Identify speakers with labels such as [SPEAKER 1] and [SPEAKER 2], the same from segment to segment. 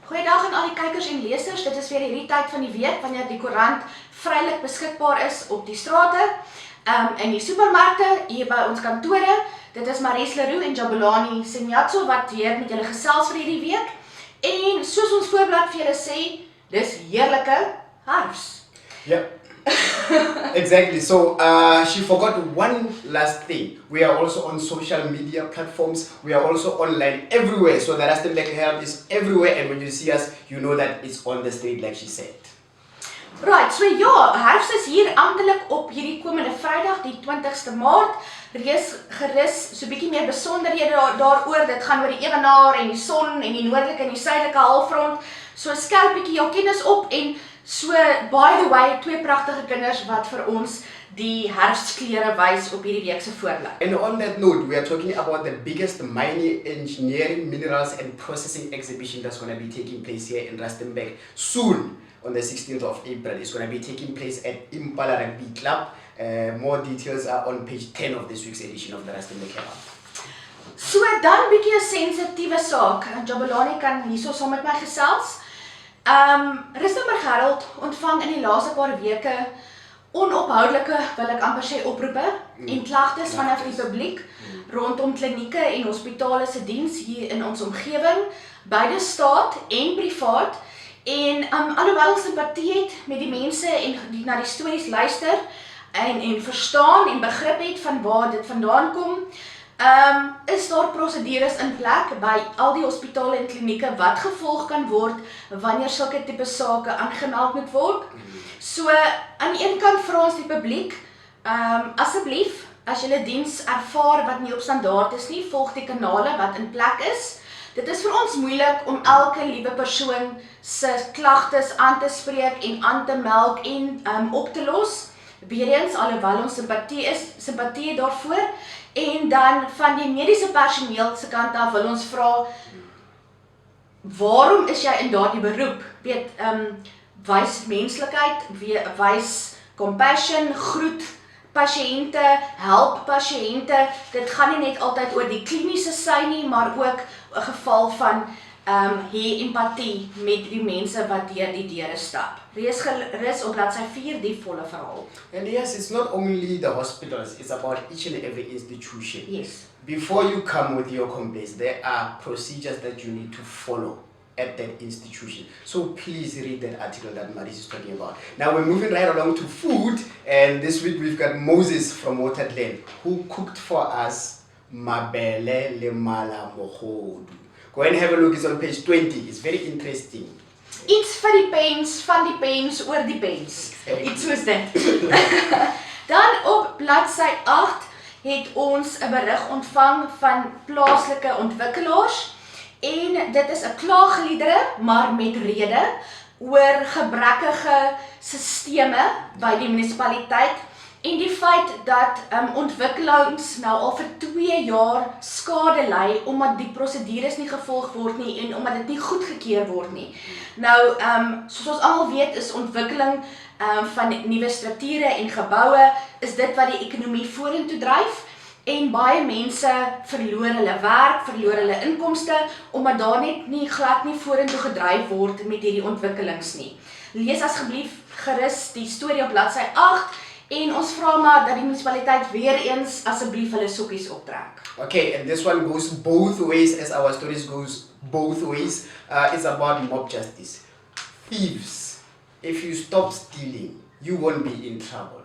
[SPEAKER 1] Goeiedag aan al die kykers en lesers. Dit is weer hierdie tyd van die week wanneer die koerant vrylik beskikbaar is op die strate, in die supermarkte, hier by ons kantore. Dit is Maries Leroux en Jabulani Senyatso wat weer met julle gesels vir hierdie week. En soos ons voorblad vir julle sê, dis heerlike herfs.
[SPEAKER 2] Yeah. Exactly. So she forgot one last thing. We are also on social media platforms. We are also online everywhere. So the Rustenburg Herald is everywhere. And when you see us, you know that it's on the street like she said.
[SPEAKER 1] Right, so ja, herfs is hier amptelik op hierdie komende Vrydag, die 20ste Maart. Gerus so bietjie meer besonderhede daaroor. Dit gaan oor die ewenaar en die son en die noordelike en die suidelike halfrond. So skerp bietjie jou kennis op en so, by the way, twee pragtige kinders wat vir ons die herfsklere wys op hierdie week se voorblad.
[SPEAKER 2] And on that note, we are talking about the biggest mining, engineering, minerals and processing exhibition that's going to be taking place here in Rustenburg soon. On the 16th of April, it's going to be taking place at Impala Rugby Club. More details are on page 10 of this week's edition of the Rustenburg Herald.
[SPEAKER 1] So, dan bietjie 'n sensitiewe saak. Jabulani kan hierso saam met my gesels. Rustenburg Herald ontvang in die laaste paar weke onophoudelike, wil ek amper sê, oproepe en klagtes vanaf die publiek rondom klinieke en hospitale se diens hier in ons omgewing, beide staat en privaat. En alhoewel ons simpatie het met die mense en die na die stories luister en verstaan en begrip het van waar dit vandaan kom, is daar prosedures in plek by al die hospitale en klinieke wat gevolg kan word wanneer sulke tipe sake aangemeld moet word. So aan die een kant vra ons die publiek, asseblief, as julle diens ervaar wat nie op standaard is nie, volg die kanale wat in plek is. Dit is vir ons moeilik om elke liewe persoon se klagtes aan te spreek en aan te meld en op te los. Weereens, alhoewel ons simpatie daarvoor. En dan van die mediese personeel se kant af wil ons vra, waarom is jy in daardie beroep? Wys menslikheid, wys compassion, groet pasiënte, help pasiënte. Dit gaan nie net altyd oor die kliniese sy nie, maar ook 'n geval van hê empatie met die mense wat deur die deure stap. Lees op bladsy 4 die volle verhaal.
[SPEAKER 2] And yes, it's not only the hospitals, it's about each and every institution.
[SPEAKER 1] Yes.
[SPEAKER 2] Before you come with your complaints, there are procedures that you need to follow at that institution. So please read that article that Maris is talking about. Now we're moving right along to food, and this week we've got Moses from Waterland, who cooked for us mabele le mala mogodu. Go and have a look, it's on page 20, it's very interesting.
[SPEAKER 1] Iets vir die pens, van die pens, oor die pens. Iets soos dit. Dan op bladsy 8 het ons 'n berig ontvang van plaaslike ontwikkelaars. En dit is 'n klaagliedere, maar met rede, oor gebrekkige sisteme by die munisipaliteit en die feit dat ontwikkelings nou al vir 2 jaar skade ly omdat die prosedures nie gevolg word nie en omdat dit nie goedgekeur word nie. Nou, soos ons almal weet, is ontwikkeling van nuwe strukture en geboue is dit wat die ekonomie vorentoe dryf. En baie mense verloor hulle werk, verloor hulle inkomste, omdat daar net glad nie vorentoe gedryf word met hierdie ontwikkelings nie. Lees asseblief gerus die storie op bladsy 8 en ons vra maar dat die munisipaliteit weer eens asseblief hulle sokkies optrek.
[SPEAKER 2] Okay, and this one goes both ways as our stories goes both ways. It's about mob justice. Thieves, if you stop stealing, you won't be in trouble.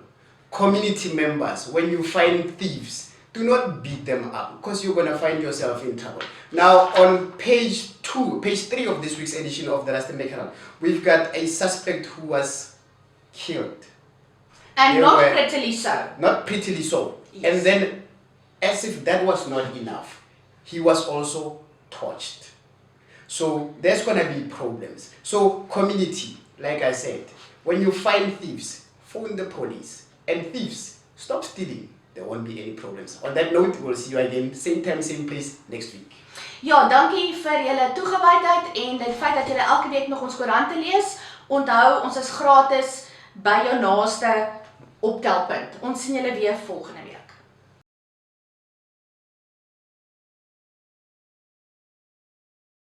[SPEAKER 2] Community members, when you find thieves, do not beat them up because you're going to find yourself in trouble. Now, on page 3 of this week's edition of the Rustenburg Herald, we've got a suspect who was killed.
[SPEAKER 1] And not prettily so.
[SPEAKER 2] Not prettily so.
[SPEAKER 1] Yes.
[SPEAKER 2] And then, as if that was not enough, he was also torched. So, there's going to be problems. So, community, like I said, when you find thieves, phone the police. And thieves, stop stealing. There won't be any problems. On that note, we'll see you again, same time, same place, next week.
[SPEAKER 1] Ja, dankie vir julle toegewydheid en die feit dat julle elke week nog ons koerante lees. Onthou, ons is gratis by jou naaste optelpunt. Ons sien julle weer volgende week.